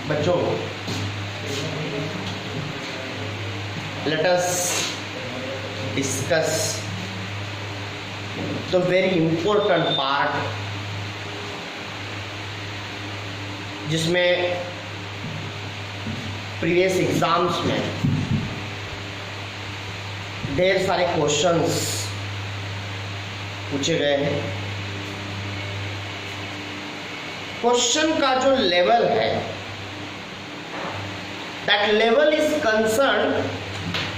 बच्चों, let us discuss the very important part जिसमें previous exams में ढेर सारे क्वेश्चंस पूछे गए हैं। क्वेश्चन का जो लेवल है, that level is concern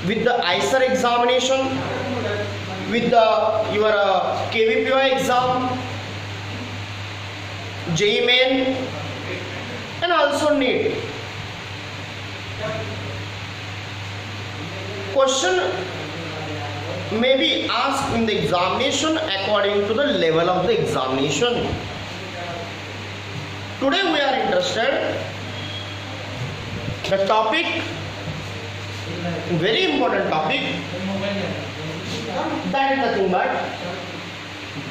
with the Eicher examination, with the your KVPY exam, JEE main and also NEET. Question may be asked in the examination according to the level of the examination. Today we are interested the topic, very important topic, that is nothing but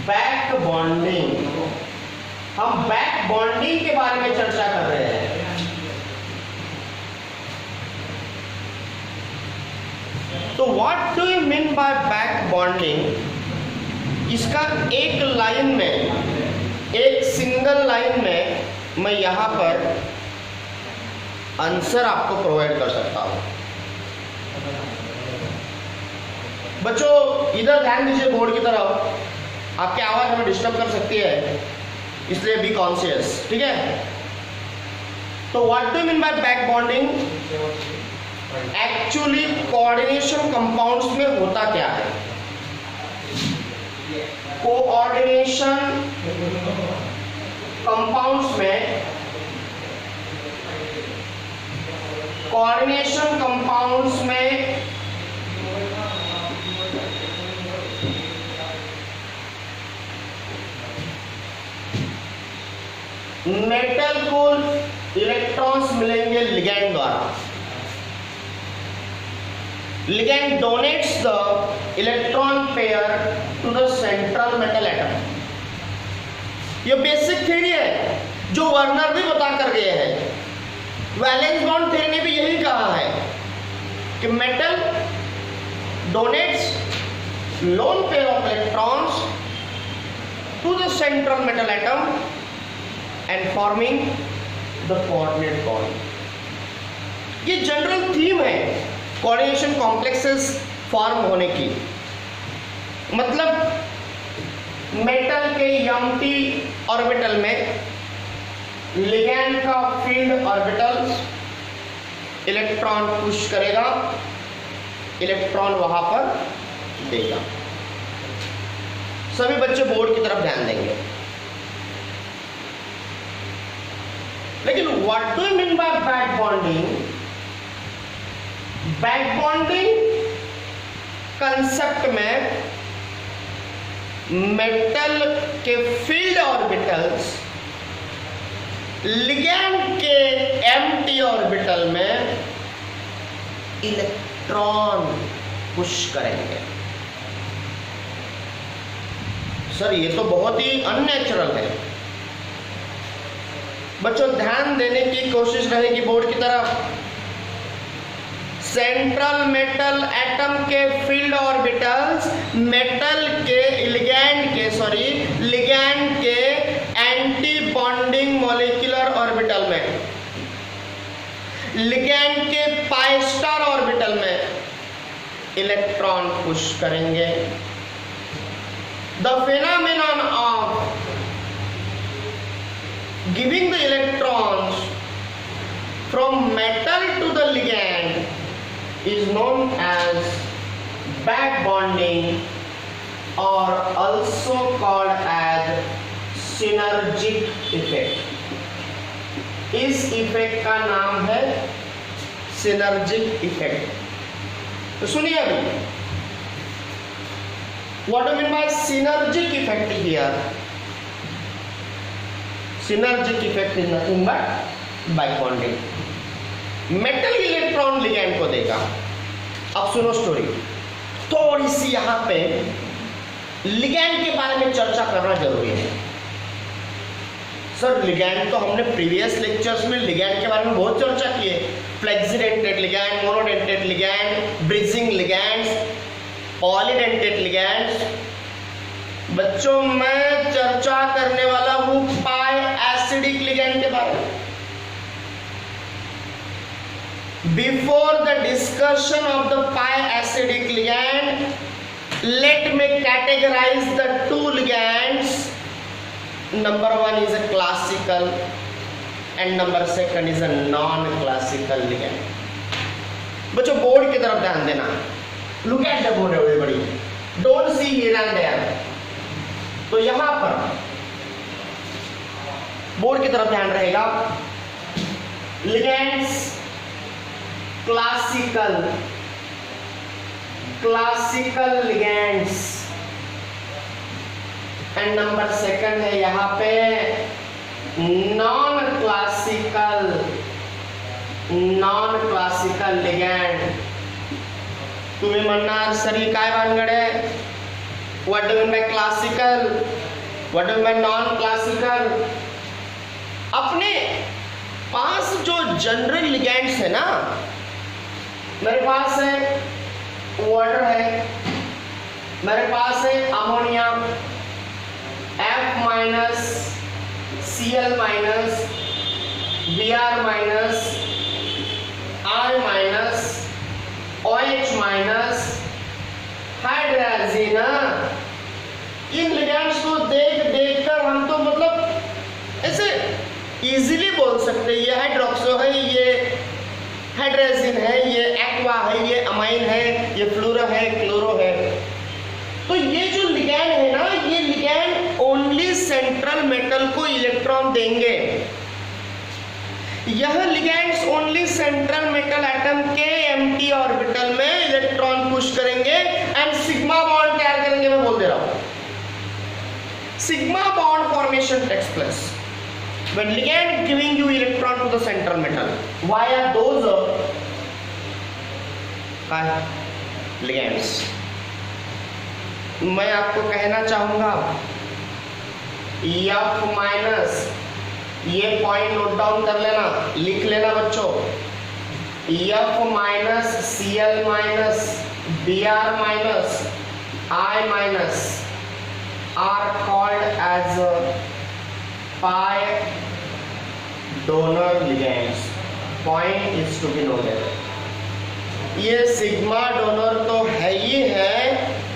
back bonding. हम back bonding के बारे में चर्चा कर रहे हैं। तो what do you mean by back bonding? इसका एक लाइन में, एक सिंगल लाइन में मैं यहां पर आंसर आपको प्रोवाइड कर सकता हूं। बच्चों इधर ध्यान दीजिए बोर्ड की तरफ, आपकी आवाज हमें डिस्टर्ब कर सकती है, इसलिए बी कॉन्शियस, ठीक है। तो what do mean by back bonding? Actually coordination compounds में होता क्या है? कोऑर्डिनेशन कंपाउंड्स में, कोऑर्डिनेशन कंपाउंड्स में मेटल को इलेक्ट्रॉन्स मिलेंगे लिगैंड द्वारा। Ligand donates the electron pair to the central metal atom. ये बेसिक थ्योरी है जो वर्नर भी बता कर गए हैं। वैलेंस बॉन्ड थ्योरी ने भी यही कहा है कि metal donates lone pair of electrons to the central metal atom and forming the coordinate bond। ये जनरल थीम है कोऑर्डिनेशन कॉम्प्लेक्सेस फॉर्म होने की। मतलब मेटल के एम्प्टी ऑर्बिटल में लिगैंड का फील्ड ऑर्बिटल इलेक्ट्रॉन पुश करेगा, इलेक्ट्रॉन वहां पर देगा। सभी बच्चे बोर्ड की तरफ ध्यान देंगे। लेकिन what do you mean by back bonding? Back bonding concept में मेटल के फील्ड ऑर्बिटल्स लिगैंड के एम्प्टी ऑर्बिटल में इलेक्ट्रॉन पुश करेंगे। सर ये तो बहुत ही अननेचुरल है। बच्चों ध्यान देने की कोशिश रहेगी बोर्ड की तरफ। सेंट्रल मेटल एटम के फील्ड ऑर्बिटल्स मेटल के लिगैंड के एंटी बॉन्डिंग मॉलिक्यूलर ऑर्बिटल में, लिगैंड के पाई स्टार ऑर्बिटल में इलेक्ट्रॉन पुश करेंगे। The phenomenon of giving the electrons from metal to the ligand is known as back bonding or also called as synergic effect। इस effect का नाम है synergic effect। तो सुनिए अभी, what do you mean by synergic effect here? Synergic effect is nothing but back bonding। Metal electron ligand को देगा। अब सुनो स्टोरी थोड़ी सी, यहां पे लिगैंड के बारे में चर्चा करना जरूरी है। सर लिगैंड तो हमने प्रीवियस लेक्चर्स में लिगैंड के बारे में बहुत चर्चा की है, flexidentate ligand, monodentate ligand, bridging ligands, polydentate ligands. बच्चों मैं चर्चा करने वाला हूं पाई एसिडिक लिगैंड के बारे में। Before the discussion of the pi-acidic ligand, let me categorize the two ligands. Number one is a classical and number second is a non-classical ligand. बच्चों बोर्ड की तरफ ध्यान देना। Look at the board everybody. Don't see here and there. तो यहां पर board की तरफ ध्यान रहेगा। Ligands classical ligands and number second है यहां पे नॉन क्लासिकल लिगैंड। तुम्हें म्हणणार सर ही काय भानगड आहे? What do mean bye classical, what do mean bye non classical? अपने पास जो जनरल लिगैंड्स है ना, मेरे पास है वाटर है, मेरे पास है ammonia F minus Cl minus Br minus I minus OH minus hydrogen. In ligands को देख देख कर हम तो मतलब ऐसे इजीली बोल सकते हैं ये हाइड्रोक्सो है, ये हाइड्रोजन है, ये एक्वा है, ये अमाइन है, ये फ्लोरो है, क्लोरो है। तो ये जो लिगैंड है ना, ये लिगैंड ओनली सेंट्रल मेटल को इलेक्ट्रॉन देंगे। यह ligands only central metal atom के एम्प्टी ऑर्बिटल में इलेक्ट्रॉन पुश करेंगे एंड सिग्मा बॉन्ड तैयार करेंगे। मैं बोल दे रहा हूं sigma bond formation takes place when ligand giving you electron to the central metal. Why are those ligands? मैं आपको कहना चाहूंगा F माइनस, ये पॉइंट नोट डाउन कर लेना, लिख लेना बच्चों। F minus Cl minus Br minus I minus are called as pi donor ligands. Point is to be noted. ये सिग्मा डोनर तो है ही है,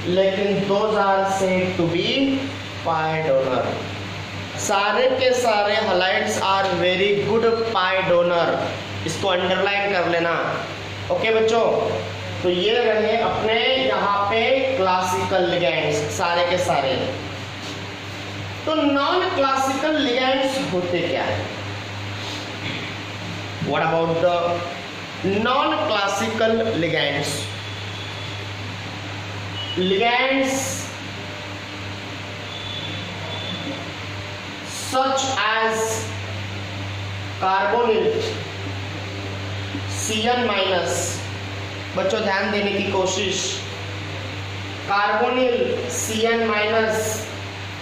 लेकिन those are said to be pi donor. सारे के सारे halides are very good pi donor. इसको underline कर लेना। ओके बच्चों, तो ये रहे अपने यहाँ पे क्लासिकल लिगैंड्स सारे के सारे। तो नॉन क्लासिकल लिगैंड्स होते क्या है? What about the non classical ligands? Ligands such as carbonyl Cn minus, बच्चों ध्यान देने की कोशिश, कार्बोनिल Cn माइनस,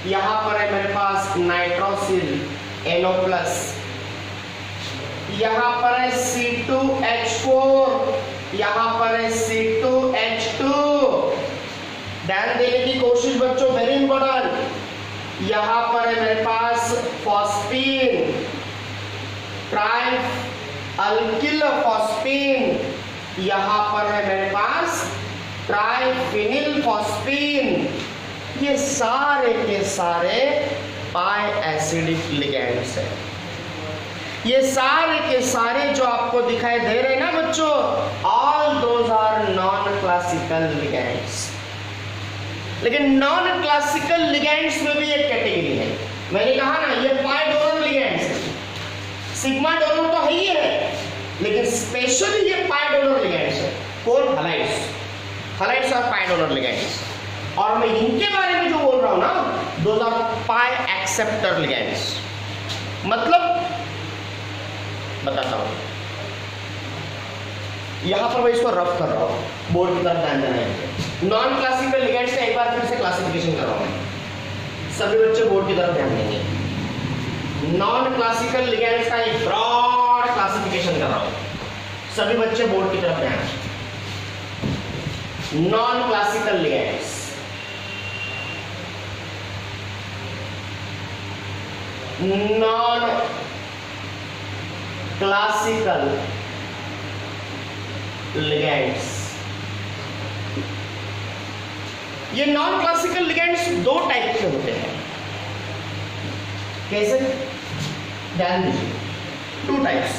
यहां पर है मेरे पास नाइट्रोसिल NO प्लस, यहां पर है C2H4, यहां पर है C2H2। ध्यान देने की कोशिश बच्चों, वेरी इंपॉर्टेंट। यहां पर है मेरे पास फॉस्फीन, ट्राई अल्किल फॉस्फीन, यहां पर है मेरे पास ट्राइफिनिल फॉस्फीन। ये सारे के सारे पाई एसिडिक लिगैंड्स हैं। ये सारे के सारे जो आपको दिखाई दे रहे हैं ना बच्चों, all those are non classical ligands. लेकिन नॉन क्लासिकल लिगैंड्स में भी एक कैटेगरी है। मैंने कहा ना ये पाई डोनर लिगैंड्स है। सिग्मा डोनर तो है ही है, लेकिन स्पेशली ये पाई डोनर लिगैंड्स है। कौन? Halides. Halides are pi donor ligands. और मैं इनके बारे में जो बोल रहा हूं ना, those are pi acceptor ligands. मतलब बताता हूं, यहां पर मैं इसको रफ कर रहा हूं, बोर्ड की तरफ ध्यान देना है। नॉन क्लासिकल लिगैंड्स का एक बार फिर से क्लासिफिकेशन कर रहा हूं, सभी बच्चे बोर्ड की तरफ ध्यान देंगे। नॉन क्लासिकल लिगेंड्स का एक ब्रॉड क्लासिफिकेशन कर रहा हूं, सभी बच्चे बोर्ड की तरफ ध्यान। Non classical ligands, non classical ligands. ये नॉन क्लासिकल लिगेंड्स दो टाइप के होते हैं। कैसे? ध्यान दीजिए, to types,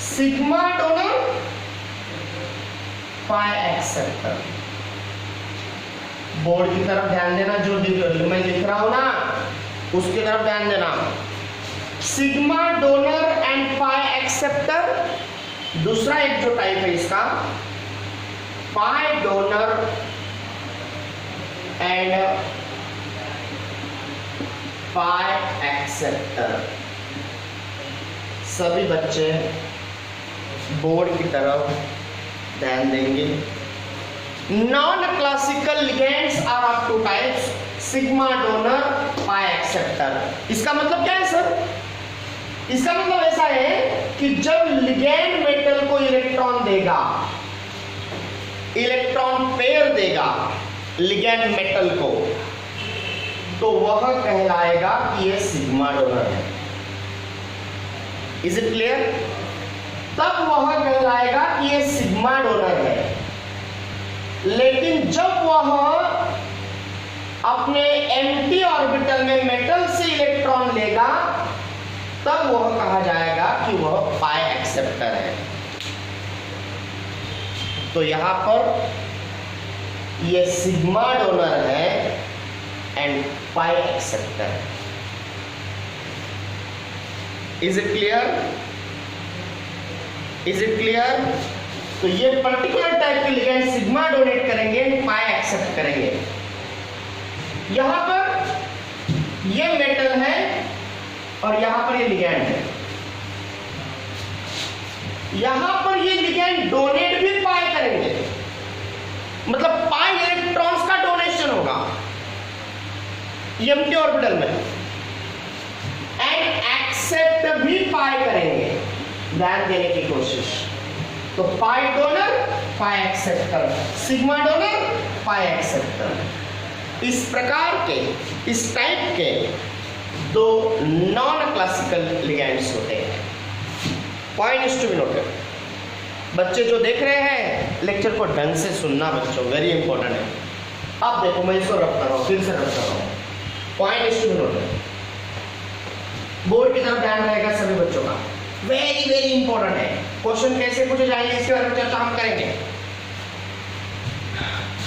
sigma donor, pi acceptor. Board की तरफ ध्यान देना, जो मैं लिख रहा हूं ना उसकी तरफ ध्यान देना। Sigma donor and pi acceptor. दूसरा एक जो टाइप है इसका, pi donor and pi acceptor. सभी बच्चे बोर्ड की तरफ ध्यान देंगे। Non classical ligands are of two types, sigma donor, pi acceptor. इसका मतलब क्या है सर? इसका मतलब ऐसा है कि जब लिगेंड मेटल को इलेक्ट्रॉन देगा, इलेक्ट्रॉन पेयर देगा लिगेंड मेटल को, तो वह कहलाएगा कि यह सिग्मा डोनर है। Is it clear? तब वह कहलाएगा कि यह सिग्मा डोनर है। लेकिन जब वह अपने एम्प्टी ऑर्बिटल में मेटल से इलेक्ट्रॉन लेगा, तब वह कहा जाएगा कि वह पाई एक्सेप्टर है। तो यहां पर यह सिग्मा डोनर है and pi acceptor. Is it clear? Is it clear? तो ये पर्टिकुलर टाइप के लिगेंड सिग्मा डोनेट करेंगे, पाई एक्सेप्ट करेंगे। यहां पर ये मेटल है और यहां पर ये लिगेंड है। यहां पर ये लिगेंड डोनेट भी पाई करेंगे, मतलब पाई इलेक्ट्रॉन्स का डोनेशन होगा एम्प्टी ऑर्बिटल में, एंड एक्सेप्ट भी पाई करेंगे। ध्यान देने की कोशिश। तो pi donor, pi acceptor, sigma donor, pi acceptor. इस प्रकार के, इस टाइप के दो नॉन क्लासिकल लिगेंड्स होते हैं। Point is to be noted. बच्चे जो देख रहे हैं लेक्चर को ढंग से सुनना बच्चों, वेरी इंपॉर्टेंट है। अब देखो मैं इसको रब कर रहा हूं, फिर से रब कर रहा हूं। Point is to be noted. Board की तरफ ध्यान रहेगा सभी बच्चों का, वेरी वेरी इंपॉर्टेंट है। क्वेश्चन कैसे पूछे जाएंगे इसके बारे में चर्चा हम करेंगे।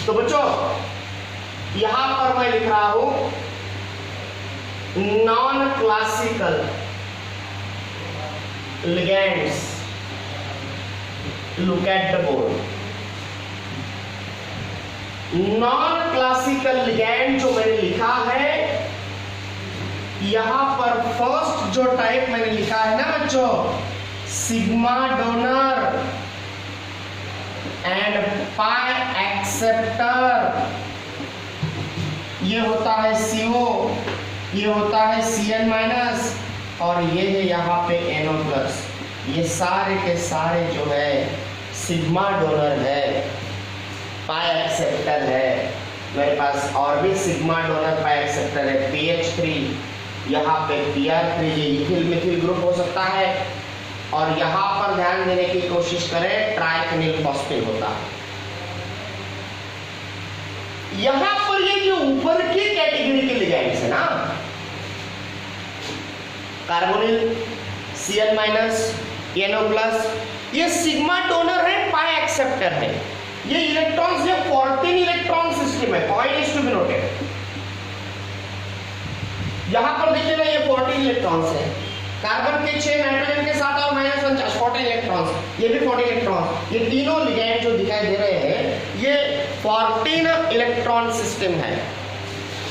तो बच्चों यहां पर मैं लिख रहा हूं non classical ligands. Look at the board. Non classical ligand जो मैंने लिखा है, यहां पर फर्स्ट जो टाइप मैंने लिखा है ना बच्चों, sigma donor and pi acceptor, ये होता है CO, ये होता है Cn माइनस, और ये है यहाँ पे NO प्लस। ये सारे के सारे जो है सिग्मा डोनर है, पाई एक्सेप्टर है। मेरे पास और भी सिग्मा डोनर पाई एक्सेप्टर है, PH3, यहाँ पे PR3, ये इथिल मिथिल ग्रुप हो सकता है, और यहाँ पर ध्यान देने की कोशिश करें ट्राइफेनिल फॉस्फेट होता है। यहाँ पर ये जो ऊपर की कैटेगरी के लिगेंड्स है ना, carbonyl, Cn minus, NO plus, ये सिग्मा डोनर है, पाई एक्सेप्टर है। ये इलेक्ट्रॉन्स, ये 14 इलेक्ट्रॉन सिस्टम है। Point is to be noted. यहां पर देखिए ना, ये 14 इलेक्ट्रॉन्स है। कार्बन के 6, नाइट्रोजन के 7 और -1 14 इलेक्ट्रॉन्स, ये भी 14 इलेक्ट्रॉन। ये तीनों लिगेंड जो दिखाई दे रहे हैं ये 14 इलेक्ट्रॉन सिस्टम है।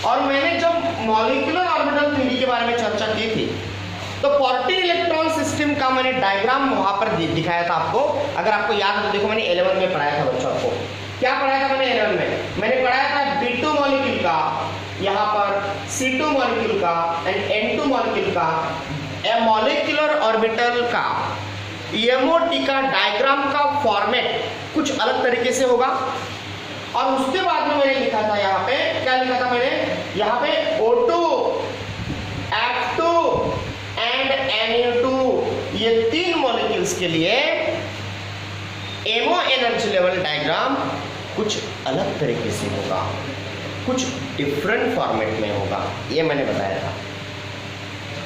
और मैंने जब मॉलिक्यूलर ऑर्बिटल थ्योरी के बारे में चर्चा की थी, तो 14 इलेक्ट्रॉन सिस्टम का मैंने डायग्राम वहां पर दिखाया था आपको। अगर आपको याद हो तो देखो, मैंने 11 में पढ़ाया था बच्चों। आपको क्या पढ़ाया था मैंने 11 में? मैंने पढ़ाया था B2 मॉलिक्यूल का, यहाँ पर C2 मॉलिक्यूल का एंड N2 मॉलिक्यूल का ए मॉलिक्यूलर ऑर्बिटल का MOT का डायग्राम का फॉर्मेट कुछ अलग तरीके से होगा। और उसके बाद में मैंने लिखा था यहाँ पे, क्या लिखा था मैंने यहाँ पे, O2, F2 एंड NO2 ये तीन मॉलिक्यूल्स के लिए एमो एनर्जी लेवल डायग्राम कुछ अलग तरीके से होगा, कुछ डिफरेंट फॉर्मेट में होगा, ये मैंने बताया था।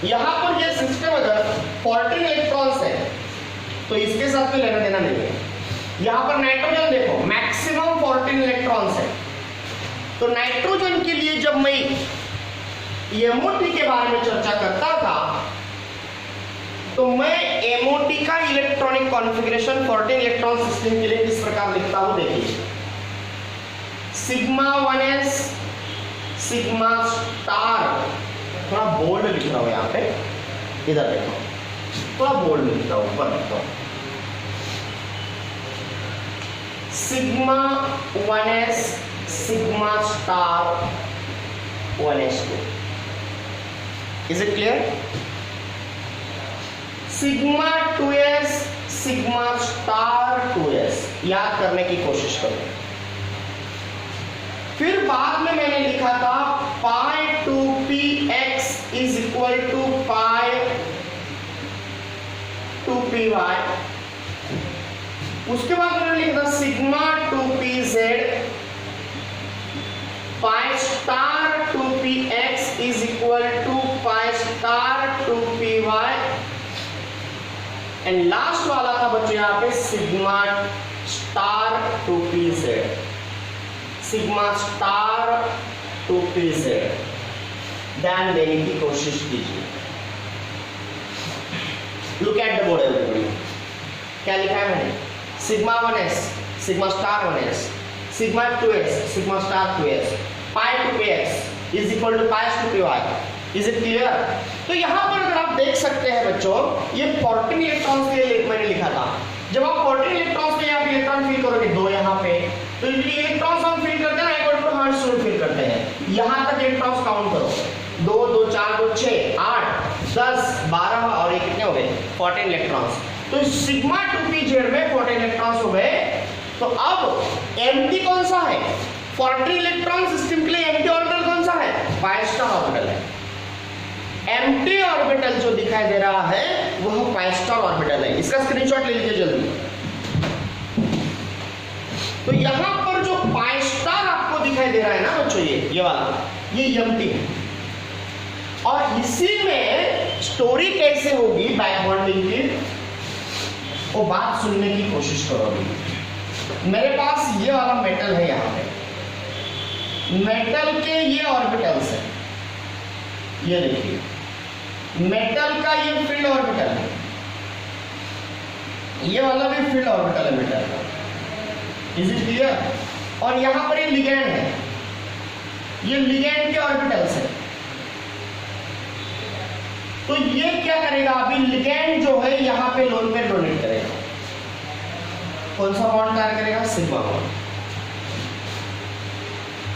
यहां पर ये सिस्टम अगर 14 इलेक्ट्रॉन्स है तो इसके साथ कोई लेना देना नहीं है। यहां पर नाइट्रोजन देखो मैक्सिमम 14 इलेक्ट्रॉन्स है, तो नाइट्रोजन के लिए जब मैं MOT के बारे में चर्चा करता था तो मैं MOT का इलेक्ट्रॉनिक कॉन्फ़िगरेशन 14 इलेक्ट्रॉन सिस्टम के लिए किस प्रकार लिखता हूं, देखिए सिग्मा 1s सिग्मा स्टार, थोड़ा बोल्ड लिख रहा हूं यहाँ पे, इधर देखो थोड़ा बोल्ड लिखता हूं, ऊपर लिखता हूं sigma 1s sigma star 1s2। Is it clear? Sigma 2s sigma star 2s याद करने की कोशिश करो। फिर बाद में मैंने लिखा था pi 2px is equal to pi 2py। उसके बाद मैंने लिखा था sigma 2pz pi star 2px is equal to pi star 2py। And last वाला था बच्चों यहाँ पे sigma star 2pz, sigma star 2pz। ध्यान देने की कोशिश कीजिए। Look at the board everybody, क्या लिखा है मैंने, sigma 1s sigma star 1s sigma 2s sigma star 2s pi 2px is equal to pi 2py। Is it clear? तो यहाँ पर अगर आप देख सकते हैं बच्चों, ये 14 इलेक्ट्रॉन्स के लिए मैंने लिखा था। जब आप 14 इलेक्ट्रॉन्स के आप इलेक्ट्रॉन फील करोगे दो यहाँ पे, तो इलेक्ट्रॉन्स हम फील करते हैं equal to hertz rule feel करते हैं। यहाँ तक इलेक्ट्रॉन्स काउंट करो, 2 2 4 2 6 8 10 12 और ये कितने हो गए 14 इलेक्ट्रॉन्स। तो सिग्मा 2pz में 14 इलेक्ट्रॉन्स हो गए। तो अब एम्प्टी कौन सा है? 14 इलेक्ट्रॉन सिस्टम के लिए एम्प्टी ऑर्बिटल कौन सा है? पाई स्टार ऑर्बिटल है। एम्प्टी ऑर्बिटल जो दिखाई दे रहा है वह पाई स्टार ऑर्बिटल है। इसका स्क्रीनशॉट ले लीजिए जल्दी। तो यहां पर जो पाई स्टार आपको दिखाई दे रहा है ना बच्चों, ये वाला ये एम्प्टी है। और इसी में स्टोरी कैसे होगी बैक बॉन्डिंग की, वो बात सुनने की कोशिश करो। मेरे पास ये वाला मेटल है, यहाँ पे मेटल के ये ऑर्बिटल्स है, ये देखिए मेटल का ये फील्ड ऑर्बिटल है, ये वाला भी फील्ड ऑर्बिटल है मेटल का। Is it clear? और यहां पर ये लिगैंड है, ये लिगैंड के ऑर्बिटल्स है। तो ये क्या करेगा, अभी लिगैंड जो है यहां पे लोन पेयर डोनेट करेगा। कौन सा बॉन्ड तैयार करेगा? Sigma bond.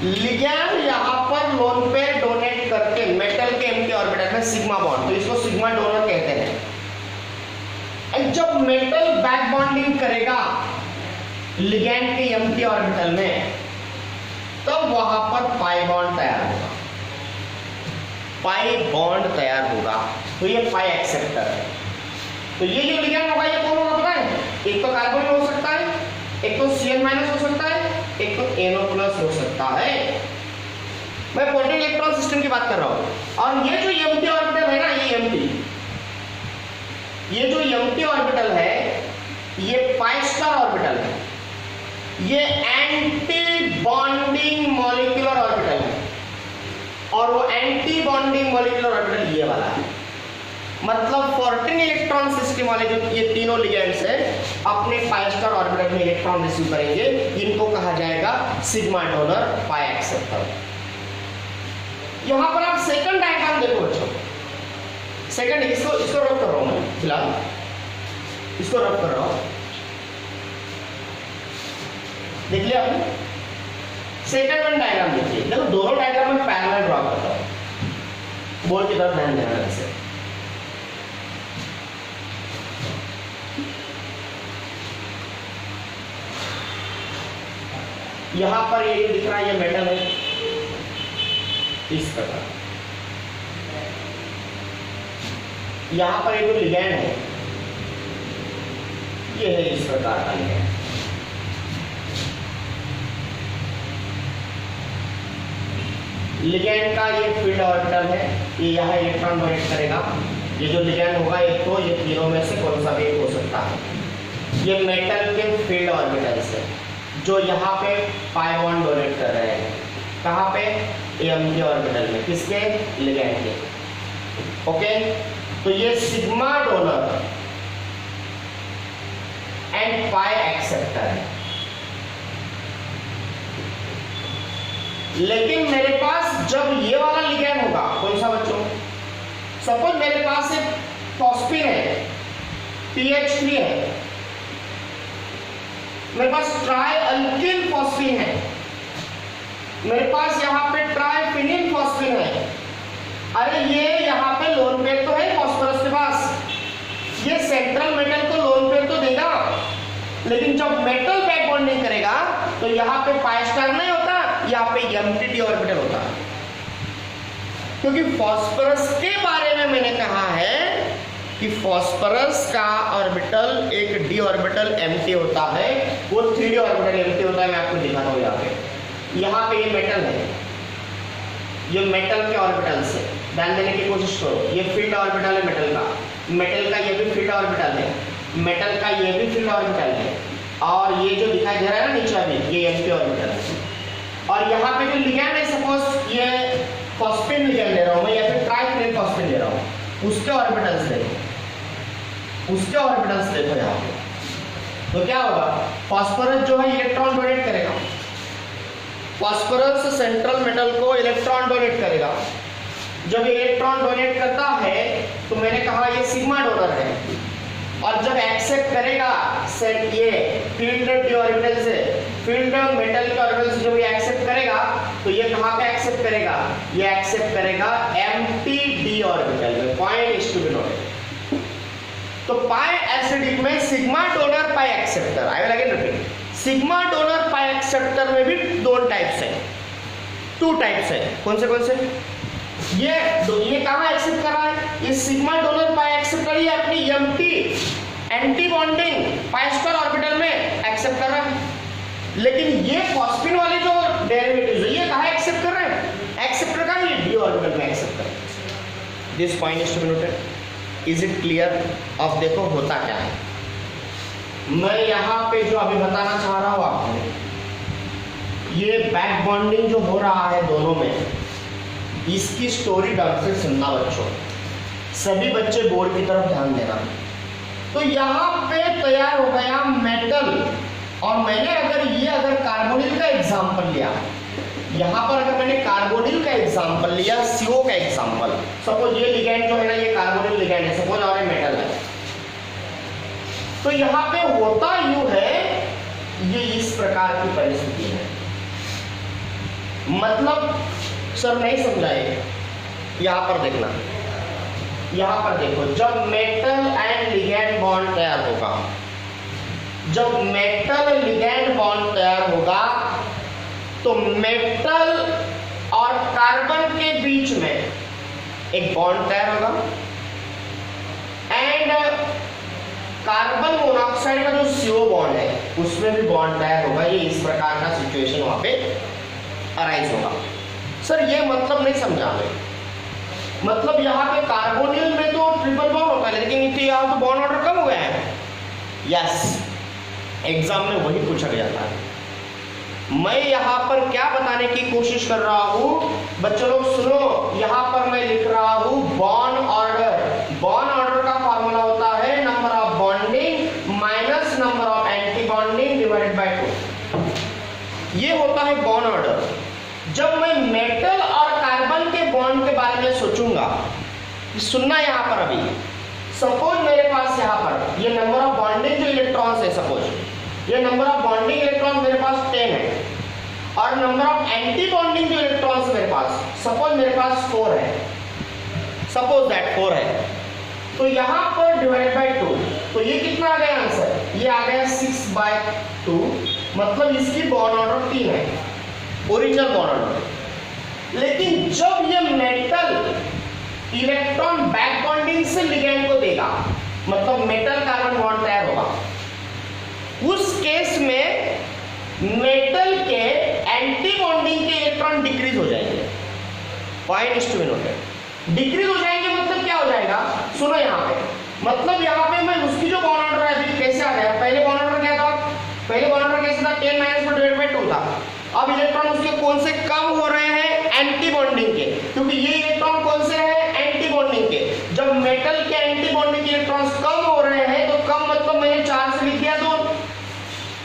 लिगैंड यहां पर लोन पेयर डोनेट करके मेटल के एम्प्टी ऑर्बिटल में सिग्मा बॉन्ड, तो इसको सिग्मा डोनर कहते हैं। और जब मेटल बैक बॉन्डिंग करेगा लिगैंड के एम्प्टी ऑर्बिटल में, तब वहां पर पाई बॉन्ड तैयार होगा, पाई बॉन्ड तैयार होगा। तो ये पाई एक्सेप्टर है। तो ये जो लिगैंड होगा ये कौन होगा पता है? एक तो कार्बन हो सकता है, एक तो Cn- हो सकता है, एक तो NO+ हो सकता है। मैं 14 इलेक्ट्रॉन सिस्टम की बात कर रहा हूं। और ये जो एम्प्टी ऑर्बिटल है ना, ये जो एम्प्टी ऑर्बिटल है ये पाई स्टार ऑर्बिटल है, ये एंटी बॉन्डिंग मॉलिक्यूलर ऑर्बिटल है। और वो एंटी बॉन्डिंग मॉलिक्यूलर ऑर्बिटल ये वाला है। मतलब 14 इलेक्ट्रॉन सिस्टम वाले जो ये तीनों लिगेंड्स हैं अपने पाई स्टार ऑर्बिटल में इलेक्ट्रॉन रिसीव करेंगे। इनको कहा जाएगा सिग्मा डोनर पाई एक्सेप्टर। यहां पर आप सेकंड डायग्राम देखो बच्चों, सेकंड इसको रब कर रहा हूं मैं, फिलहाल इसको रब कर रहा हूं, देख लिया आपने। सेकंड वन डायग्राम देखिए, देखो दोनों डायग्राम में पैरेलल ड्रॉ करता हूं। बोर्ड की तरफ ध्यान देना ढंग से। यहां पर ये दिख रहा है, ये मेटल है इस प्रकार। यहां पर एक लिगैंड है, ये है इस प्रकार का लिगैंड। लिगैंड का ये फील्ड ऑर्बिटल है, ये यहाँ इलेक्ट्रॉन डोनेट करेगा। ये जो लिगैंड होगा एक तो ये तीनों में से कौन सा भी एक हो सकता है। ये मेटल के फील्ड ऑर्बिटल्स है जो यहाँ पे पाई बॉन्ड डोनेट कर रहे हैं। कहाँ पे? एम्प्टी ऑर्बिटल में। किसके? लिगैंड के। ओके, तो ये sigma donor and pi acceptor है। लेकिन मेरे पास जब ये वाला लिगैंड होगा, कौन सा बच्चों? सपोज मेरे पास एक फॉस्फिन है, PH3 है, मेरे पास ट्राई अल्किल फॉस्फिन है, मेरे पास यहाँ पे ट्राई फिनिल फॉस्फिन है। अरे ये यहाँ पे लोन पेयर तो है फॉस्फोरस के पास, ये सेंट्रल मेटल को लोन पेयर तो देगा, लेकिन जब मेटल बैक बॉन्डिंग करेगा तो यहाँ पे पाई स्टार नहीं होता, यहाँ पे एम्प्टी डी ऑर्बिटल होता है। क्योंकि फॉस्फोरस के बारे में मैंने कहा है कि फॉस्फोरस का ऑर्बिटल एक डी ऑर्बिटल एम्प्टी होता है, वो 3D ऑर्बिटल एम्प्टी होता है। मैं आपको दिखाता हूँ यहाँ पे ये मेटल है, ये मेटल के ऑर्बिटल से ध्यान देने की कोशिश करो। ये फील्ड ऑर्बिटल है मेटल का, मेटल का ये भी फील्ड ऑर्बिटल है, मेटल का ये भी फील्ड ऑर्बिटल है, और ये जो दिखाई दे रहा है ना नीचे अभी, ये एम्प्टी ऑर्बिटल है। और यहाँ पे जो लिगैंड है, सपोज ये फॉस्फेट लिगैंड ले रहा हूँ मैं, या फिर ट्राइफिनिल फॉस्फेट ले रहा हूँ, उसके ऑर्बिटल्स देखो, उसके ऑर्बिटल्स देखो यहाँ पे। तो क्या होगा? फॉस्फोरस जो है इलेक्ट्रॉन डोनेट करेगा, फॉस्फोरस सेंट्रल मेटल को इलेक्ट्रॉन डोनेट करेगा। जब इलेक्ट्रॉन डोनेट करता है तो मैंने कहा ये सिग्मा डोनर है, और जब एक्सेप्ट करेगा सेट ये फील्ड डी ऑर्बिटल से, फील्ड मेटल के ऑर्बिटल से जब ये एक्सेप्ट करेगा तो ये कहाँ पे एक्सेप्ट करेगा? ये एक्सेप्ट करेगा एम्प्टी डी ऑर्बिटल में। Point is to be noted. तो पाई एसिडिक में sigma donor pi acceptor, I will again repeat, sigma donor pi acceptor में भी दो टाइप्स है, 2 टाइप्स है। कौन से? ये कहाँ एक्सेप्ट कर रहा है? ये सिग्मा डोनर पाई एक्सेप्टर ये अपनी empty anti bonding pi star orbital में एक्सेप्ट कर रहा है। लेकिन ये फॉस्फिन वाले जो डेरिवेटिव्स है ये कहाँ एक्सेप्ट कर रहे हैं? एक्सेप्टर का ये डी ऑर्बिटल में एक्सेप्ट कर रहे हैं। This point is to be noted. Is it clear? अब देखो होता क्या है, मैं यहाँ पे जो अभी बताना चाह रहा हूँ आपको, ये बैक बॉन्डिंग जो हो रहा है दोनों में, इसकी स्टोरी ढंग से सुनना बच्चों, सभी बच्चे बोर्ड की तरफ ध्यान देना। तो यहाँ पे तैयार हो गया मेटल, और मैंने अगर कार्बोनिल का एग्जांपल लिया, यहाँ पर अगर मैंने कार्बोनिल का एग्जांपल लिया, CO का एग्जांपल, सपोज ये लिगैंड जो है ना ये कार्बोनिल लिगैंड है सपोज, और ये मेटल है, तो यहाँ पे होता यूं है, ये इस प्रकार की परिस्थिति है। मतलब सर नहीं समझाए, यहाँ पर देखना, यहाँ पर देखो, जब मेटल एंड लिगैंड बॉन्ड तैयार होगा, जब मेटल लिगैंड बॉन्ड तैयार होगा तो मेटल और कार्बन के बीच में एक बॉन्ड तैयार होगा, एंड कार्बन मोनोऑक्साइड का जो CO बॉन्ड है उसमें भी बॉन्ड तैयार होगा। ये इस प्रकार का सिचुएशन वहां पे अराइज होगा। सर ये मतलब नहीं समझा मैं, मतलब यहाँ पे कार्बोनिल में तो ट्रिपल बॉन्ड होता है, लेकिन इतने यहाँ तो बॉन्ड ऑर्डर कम हो गया है। यस, एग्जाम में वही पूछा गया था। मैं यहाँ पर क्या बताने की कोशिश कर रहा हूँ बच्चों लोग सुनो, यहाँ पर मैं लिख रहा हूँ बॉन्ड ऑर्डर। बॉन्ड ऑर्डर का फॉर्मूला होता है number of bonding minus number of anti bonding divided by 2। ये होता है बॉन्ड ऑर्डर। जब मैं मेटल और कार्बन के बॉन्ड के बारे में सोचूंगा, सुनना यहाँ पर, अभी सपोज मेरे पास यहाँ पर ये नंबर ऑफ बॉन्डिंग जो इलेक्ट्रॉन्स है, सपोज ये नंबर ऑफ बॉन्डिंग इलेक्ट्रॉन मेरे पास 10 है, और नंबर ऑफ एंटी बॉन्डिंग जो इलेक्ट्रॉन्स मेरे पास, सपोज मेरे पास 4 है। सपोज दैट 4 है, तो यहां पर डिवाइड बाय 2, तो ये कितना आ गया आंसर, ये आ गया 6/2, मतलब इसकी बॉन्ड ऑर्डर 3 है, ओरिजिनल बॉन्ड ऑर्डर। लेकिन जब ये मेटल इलेक्ट्रॉन बैक बॉन्डिंग से लिगैंड को देगा, मतलब मेटल कार्बन बॉन्ड तैयार होगा, उस केस में मेटल के एंटी बॉन्डिंग के इलेक्ट्रॉन डिक्रीज हो जाएंगे, डिक्रीज हो जाएंगे। मतलब क्या हो जाएगा, सुनो यहाँ पे, मतलब यहाँ पे मैं उसकी जो बॉन्ड ऑर्डर है अभी कैसे आ गया, पहले बॉन्ड ऑर्डर क्या था, पहले बॉन्ड ऑर्डर कैसे था, 10-4/2 था। अब इलेक्ट्रॉन उसके कौन से कम हो रहे हैं, एंटी बॉन्डिंग के, क्योंकि ये इलेक्ट्रॉन कौन से हैं, एंटी बॉन्डिंग के। जब मेटल के एंटी बॉन्डिंग के इलेक्ट्रॉन्स कम हो रहे हैं, तो कम मतलब मैंने 4 से लिख दिया 2,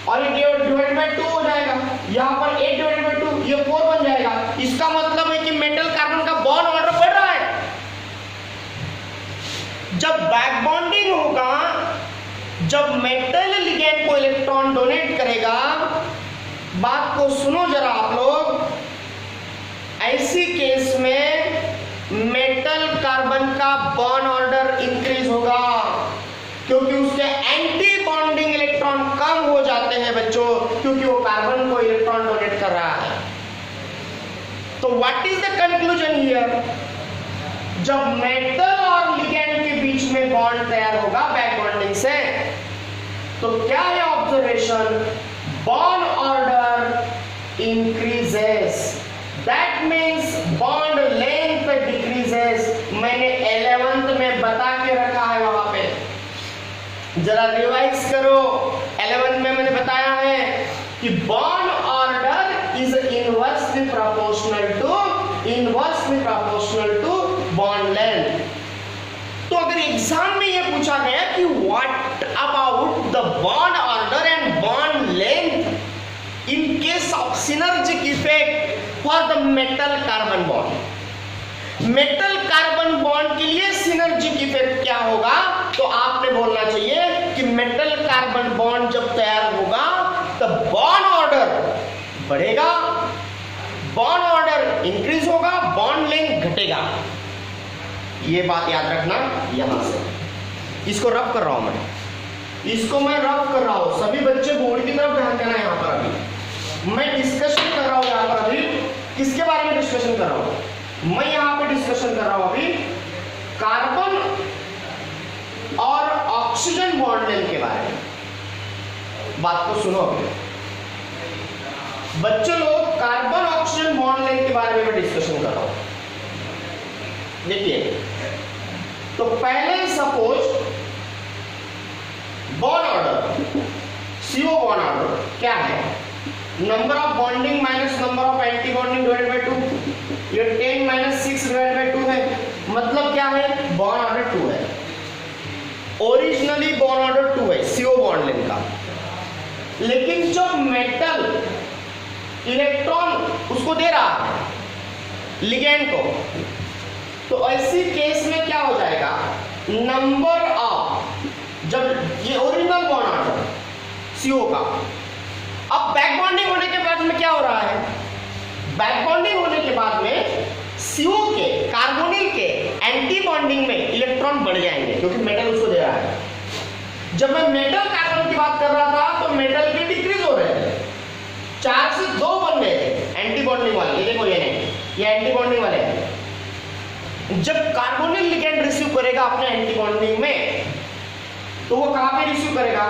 और ये डिवाइड बाय 2 हो जाएगा, यहाँ पर 8/2, ये 4 बन जाएगा। इसका मतलब है कि मेटल कार्बन का बॉन्ड ऑर्डर बढ़ रहा है। जब बैक बॉन्डिंग होगा, जब मेटल लिगैंड को इलेक्ट्रॉन डोनेट करेगा, बात को सुनो जरा आप लोग, ऐसी केस में मेटल कार्बन का बॉन्ड ऑर्डर इंक्रीज होगा, क्योंकि उसके एंटी बॉन्डिंग इलेक्ट्रॉन कम हो जाते हैं बच्चों, क्योंकि वो कार्बन को इलेक्ट्रॉन डोनेट कर रहा है। तो what is the conclusion here, जब मेटल और लिगैंड के बीच में बॉन्ड तैयार होगा बैक बॉन्डिंग से, तो क्या है observation, bond order increases, that means bond length decreases. मैंने 11th में बता के रखा है, वहां पे जरा रिवाइज करो। 11th में मैंने बताया है कि bond order is inversely proportional to bond length. तो अगर एग्जाम में ये पूछा गया कि what about the bond order and bond length in case of synergic effect for the metal carbon bond, metal carbon bond के लिए सिनर्जिक इफेक्ट क्या होगा, तो आपने बोलना चाहिए कि मेटल कार्बन बॉन्ड जब तैयार होगा तब बॉन्ड ऑर्डर बढ़ेगा, बॉन्ड ऑर्डर इंक्रीज होगा, बॉन्ड लेंथ घटेगा। ये बात याद रखना। यहां से इसको रफ कर रहा हूं मैं रफ कर रहा हूं, सभी बच्चे बोर्ड की तरफ ध्यान देना। यहां पर अभी मैं डिस्कशन कर रहा हूं, यहां पर अभी किसके बारे में डिस्कशन कर रहा हूं, मैं यहां पे डिस्कशन कर रहा हूं अभी कार्बन और ऑक्सीजन बॉन्ड लेंथ के बारे में। बात को सुनो अभी बच्चों लोग, कार्बन ऑक्सीजन बॉन्ड लेंथ के बारे में मैं डिस्कशन कर रहा हूं। देखिए, तो पहले suppose bond order, CO bond order क्या है, number of bonding minus number of anti bonding divided by 2, ये 10 - 6 डिवाइडेड बाय 2 है, मतलब क्या है, बॉन्ड ऑर्डर 2 है। ओरिजिनली बॉन्ड ऑर्डर 2 है CO बॉन्ड लेंथ का, लेकिन जब मेटल इलेक्ट्रॉन उसको दे रहा है लिगैंड को, तो ऐसी केस में क्या हो जाएगा, नंबर ऑफ, जब ये ओरिजिनल बॉन्ड ऑर्डर CO का, अब बैक बॉन्डिंग होने के बाद में क्या हो रहा है, बैक बॉन्डिंग होने के बाद में CO के कार्बोनिल के एंटी बॉन्डिंग में इलेक्ट्रॉन बढ़ जाएंगे, क्योंकि मेटल उसको दे रहा है। जब मैं मेटल कार्बन की बात कर रहा था तो मेटल के डिक्रीज हो रहे थे, 4 से 2 बन गए थे एंटी बॉन्डिंग वाले। ये देखो, ये एंटी बॉन्डिंग वाले हैं। जब कार्बोनिल लिगैंड रिसीव करेगा अपने एंटी बॉन्डिंग में, तो वो कहां पे रिसीव करेगा,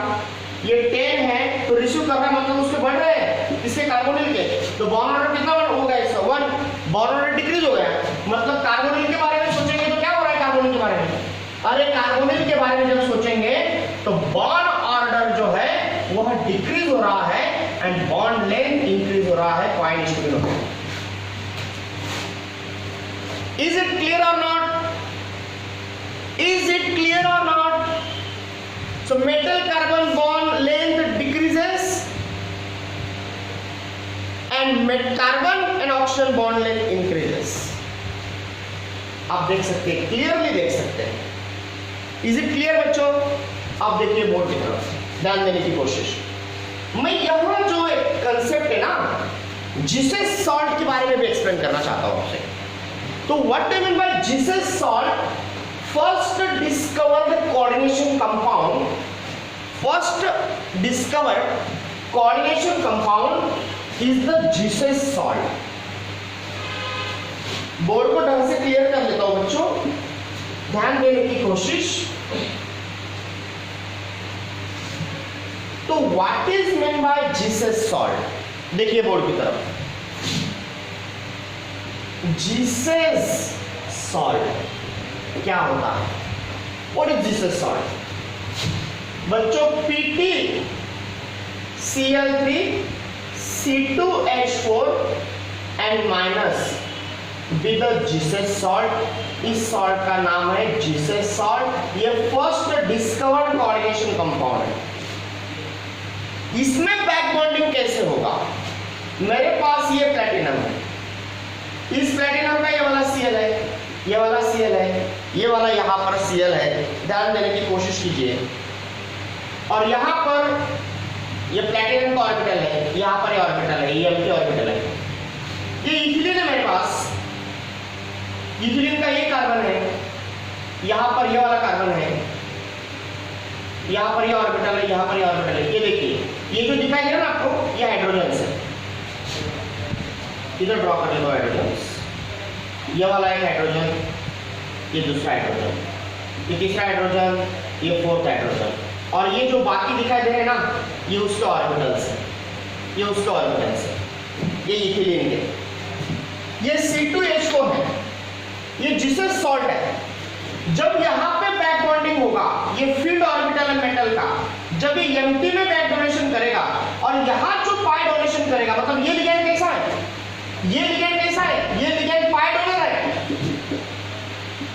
ये 10 है तो रिसीव कर रहा है, मतलब उसके बढ़ रहे हैं इसके कार्बोनिल के, तो बॉन्ड ऑर्डर कितना हो गया इसका, 1, बॉन्ड ऑर्डर डिक्रीज हो गया। मतलब कार्बोनिल के बारे में सोचेंगे तो क्या हो रहा है कार्बोनिल के बारे में, अरे कार्बोनिल के बारे में जब सोचेंगे तो बॉन्ड ऑर्डर जो है वह डिक्रीज हो रहा है एंड बॉन्ड लेंथ इंक्रीज हो रहा है, point student. Is it clear or not? Is it clear or not? So metal carbon bond length decreases and carbon and oxygen bond length increases. आप देख सकते हैं, क्लियरली देख सकते हैं। Is it clear बच्चों? आप देखिए बोर्ड की तरफ, ध्यान देने की कोशिश। मैं यहां जो एक कंसेप्ट है ना, जिसे सॉल्ट के बारे में भी एक्सप्लेन करना चाहता हूं आपसे। तो what do mean bye Jesus salt? First discovered coordination compound, first discovered coordination compound is the Jesus salt. Board को ढंग से क्लियर कर लेता हूं बच्चों, ध्यान देने की कोशिश। तो what is mean by Jesus salt? देखिए बोर्ड की तरफ, जीसस सॉल्ट क्या होता है? What is Jesus salt? बच्चों PT Cl3 C2H4 and minus with Jesus salt. इस सॉल्ट का नाम है जीसस सॉल्ट। ये फर्स्ट डिस्कवर्ड कोऑर्डिनेशन कंपाउंड है। इसमें बैक बॉन्डिंग कैसे होगा? मेरे पास ये प्लेटिनम है, इस प्लेटिनम का ये वाला Cl है, ये वाला Cl है, ये वाला यहाँ पर Cl है, ध्यान देने की कोशिश कीजिए। और यहाँ पर ये प्लेटिनम का ऑर्बिटल है, यहाँ पर ये ऑर्बिटल है, ये एम्प्टी ऑर्बिटल है। ये इथिलीन है मेरे पास, इथिलीन का ये कार्बन है, यहाँ पर ये वाला कार्बन है, यहाँ पर ये ऑर्बिटल है, यहाँ पर ये ऑर्बिटल है। ये देखिए, ये जो दिखाई दे रहा है ना आपको, ये हाइड्रोजन है। इधर ड्रॉ कर लो हाइड्रोजन। ये वाला एक हाइड्रोजन, ये दूसरा हाइड्रोजन, ये तीसरा हाइड्रोजन, ये फोर्थ हाइड्रोजन। और ये जो बाकी दिखाई दे रहे हैं ना, ये उसके ऑर्बिटल्स है, ये उसके ऑर्बिटल्स है, ये इथिलीन के। ये C2H4 है, ये जीसस सॉल्ट है। जब यहाँ पे बैक बॉन्डिंग होगा, ये फील्ड ऑर्बिटल है मेटल का, जब ये एम्प्टी में बैक डोनेशन करेगा और यहाँ जो पाई डोनेशन करेगा, मतलब ये लिगैंड कैसा है? ये लिगैंड कैसा है? ये लिगैंड पाई डोनर है,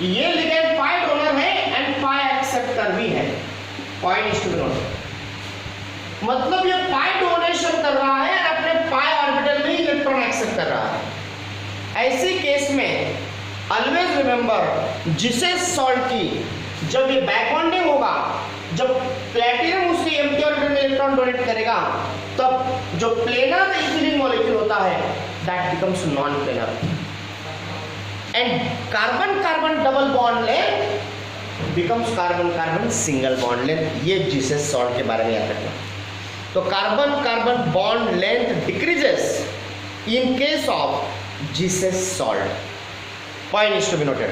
ये लिगैंड पाई डोनर है एंड पाई एक्सेप्टर भी है। Point is to be noted. मतलब ये पाई डोनेशन कर रहा है और अपने पाई ऑर्बिटल में इलेक्ट्रॉन एक्सेप्ट कर रहा है। ऐसे केस में ऑलवेज रिमेंबर जीसस सॉल्ट की जब ये बैक बॉन्डिंग होगा, जब प्लेटिनम उसके एम्प्टी ऑर्बिटल में इलेक्ट्रॉन डोनेट करेगा, तब जो प्लेनर इथिलीन मॉलिक्यूल होता है that becomes non-planar and carbon-carbon double bond length becomes carbon-carbon single bond length। ये जीसस सॉल्ट के बारे में याद रखना। तो carbon carbon bond length decreases in case of Zeise's salt. Point is to be noted.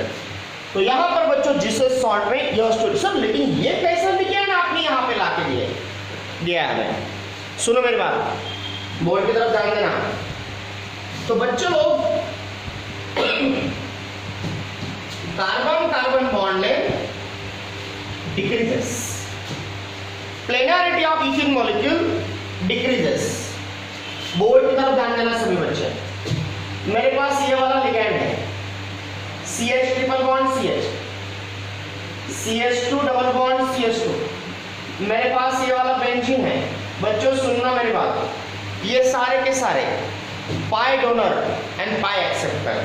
तो यहाँ पर बच्चों जीसस सॉल्ट में यह स्टोरी सर, लेकिन ये कैसा विज्ञान आपने यहाँ पे लाके दिया है हमें? सुनो मेरी बात, बोर्ड की तरफ ध्यान देना। तो बच्चों लोग carbon carbon bond length decreases, planarity of ethylene molecule decreases. Board की तरफ ध्यान देना सभी बच्चे। मेरे पास ये वाला लिगैंड है, CH triple bond CH, CH2 double bond CH2। मेरे पास ये वाला बेंजीन है। बच्चों सुनना मेरी बात, ये सारे के सारे पाई डोनर एंड पाई एक्सेप्टर।